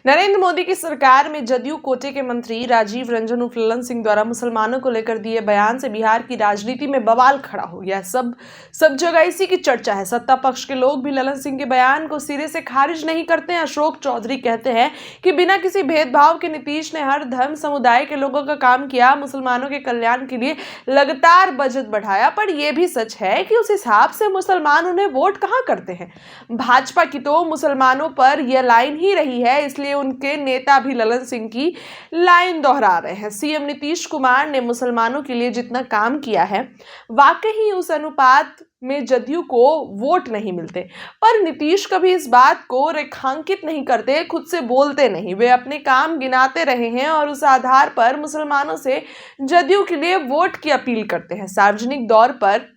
नरेंद्र मोदी की सरकार में जदयू कोटे के मंत्री राजीव रंजन उर्फ ललन सिंह द्वारा मुसलमानों को लेकर दिए बयान से बिहार की राजनीति में बवाल खड़ा हो गया। सब जगह इसी की चर्चा है। सत्ता पक्ष के लोग भी ललन सिंह के बयान को सिरे से खारिज नहीं करते हैं। अशोक चौधरी कहते हैं कि बिना किसी भेदभाव के नीतीश ने हर धर्म समुदाय के लोगों का काम किया, मुसलमानों के कल्याण के लिए लगातार बजट बढ़ाया। पर यह भी सच है कि उस हिसाब से मुसलमान उन्हें वोट कहां करते हैं। भाजपा की तो मुसलमानों पर यह लाइन ही रही है, इसलिए उनके नेता भी ललन सिंह की लाइन दोहरा रहे हैं। सीएम नीतीश कुमार ने मुसलमानों के लिए जितना काम किया है, वाकई उस अनुपात में जदयू को वोट नहीं मिलते। पर नीतीश कभी इस बात को रेखांकित नहीं करते, खुद से बोलते नहीं। वे अपने काम गिनाते रहे हैं और उस आधार पर मुसलमानों से जदयू के लिए वोट की अपील करते हैं। सार्वजनिक दौर पर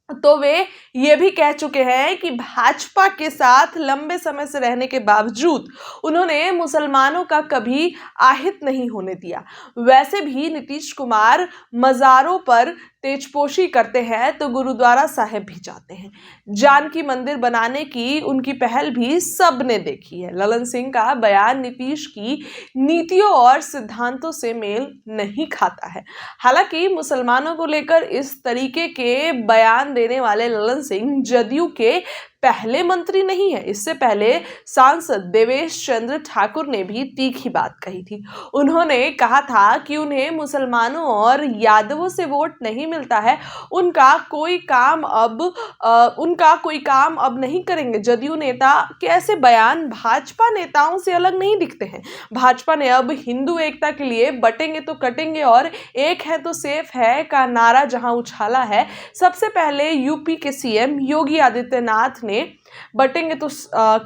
तो वे ये भी कह चुके हैं कि भाजपा के साथ लंबे समय से रहने के बावजूद उन्होंने मुसलमानों का कभी आहित नहीं होने दिया। वैसे भी नीतीश कुमार मज़ारों पर तेजपोशी करते हैं तो गुरुद्वारा साहिब भी जाते हैं। जानकी मंदिर बनाने की उनकी पहल भी सबने देखी है। ललन सिंह का बयान नीतीश की नीतियों और सिद्धांतों से मेल नहीं खाता है। हालांकि मुसलमानों को लेकर इस तरीके के बयान देने वाले ललन सिंह जदयू के पहले मंत्री नहीं है। इससे पहले सांसद देवेश चंद्र ठाकुर ने भी तीखी बात कही थी। उन्होंने कहा था कि उन्हें मुसलमानों और यादवों से वोट नहीं मिलता है, उनका कोई काम अब नहीं करेंगे। जदयू नेता के ऐसे बयान भाजपा नेताओं से अलग नहीं दिखते हैं। भाजपा ने अब हिंदू एकता के लिए बटेंगे तो कटेंगे और एक है तो सेफ है का नारा जहां उछाला है, सबसे पहले यूपी के सीएम योगी आदित्यनाथ ने बटेंगे तो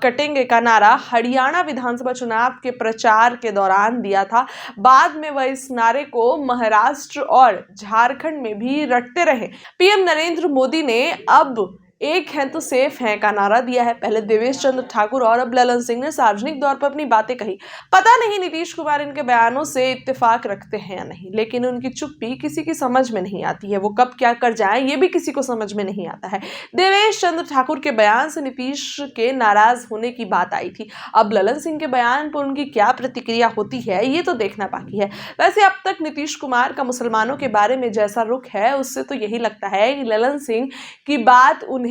कटेंगे का नारा हरियाणा विधानसभा चुनाव के प्रचार के दौरान दिया था। बाद में वह इस नारे को महाराष्ट्र और झारखंड में भी रटते रहे। पीएम नरेंद्र मोदी ने अब एक है तो सेफ है का नारा दिया है। पहले देवेश चंद्र ठाकुर और अब ललन सिंह ने सार्वजनिक तौर पर अपनी बातें कही। पता नहीं नीतीश कुमार इनके बयानों से इत्तेफाक रखते हैं या नहीं, लेकिन उनकी चुप्पी किसी की समझ में नहीं आती है। वो कब क्या कर जाएं ये भी किसी को समझ में नहीं आता है। देवेश चंद्र ठाकुर के बयान से नीतीश के नाराज होने की बात आई थी। अब ललन सिंह के बयान पर उनकी क्या प्रतिक्रिया होती है ये तो देखना बाकी है। वैसे अब तक नीतीश कुमार का मुसलमानों के बारे में जैसा रुख है, उससे तो यही लगता है कि ललन सिंह की बात उन्हें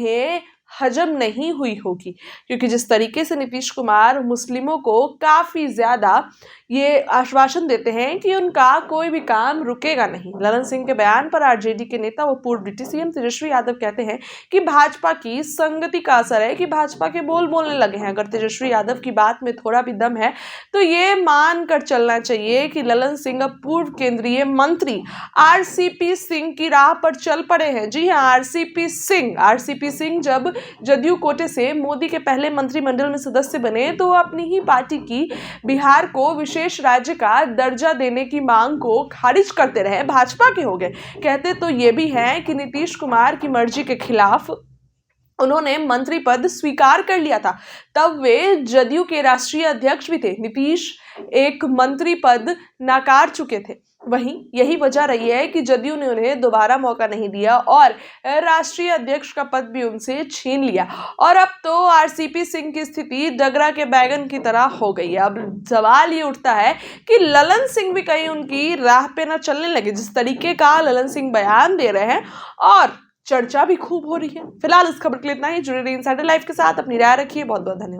हजम नहीं हुई होगी, क्योंकि जिस तरीके से नीतीश कुमार मुस्लिमों को काफ़ी ज़्यादा ये आश्वासन देते हैं कि उनका कोई भी काम रुकेगा नहीं। ललन सिंह के बयान पर आरजेडी के नेता व पूर्व डिप्टी सीएम तेजस्वी यादव कहते हैं कि भाजपा की संगति का असर है कि भाजपा के बोल बोलने लगे हैं। अगर तेजस्वी यादव की बात में थोड़ा भी दम है तो ये मान कर चलना चाहिए कि ललन सिंह अब पूर्व केंद्रीय मंत्री आरसीपी सिंह की राह पर चल पड़े हैं। जी हाँ, आरसीपी सिंह जब जदयू कोटे से मोदी के पहले मंत्रिमंडल में सदस्य बने तो अपनी ही पार्टी की बिहार को विशेष राज्य का दर्जा देने की मांग को खारिज करते रहे, भाजपा के हो गए। कहते तो ये भी हैं कि नीतीश कुमार की मर्जी के खिलाफ उन्होंने मंत्री पद स्वीकार कर लिया था, तब वे जदयू के राष्ट्रीय अध्यक्ष भी थे। नीतीश एक मंत्री पद नाकार चुके थे। वहीं यही वजह रही है कि जदयू ने उन्हें दोबारा मौका नहीं दिया और राष्ट्रीय अध्यक्ष का पद भी उनसे छीन लिया। और अब तो आरसीपी सिंह की स्थिति डगरा के बैगन की तरह हो गई है। अब सवाल ये उठता है कि ललन सिंह भी कहीं उनकी राह पे ना चलने लगे। जिस तरीके का ललन सिंह बयान दे रहे हैं और चर्चा भी खूब हो रही है। फिलहाल इस खबर के लिए इतना ही। जुड़े रहिए इनसाइडर लाइव के साथ, अपनी राय रखिए। बहुत बहुत धन्यवाद।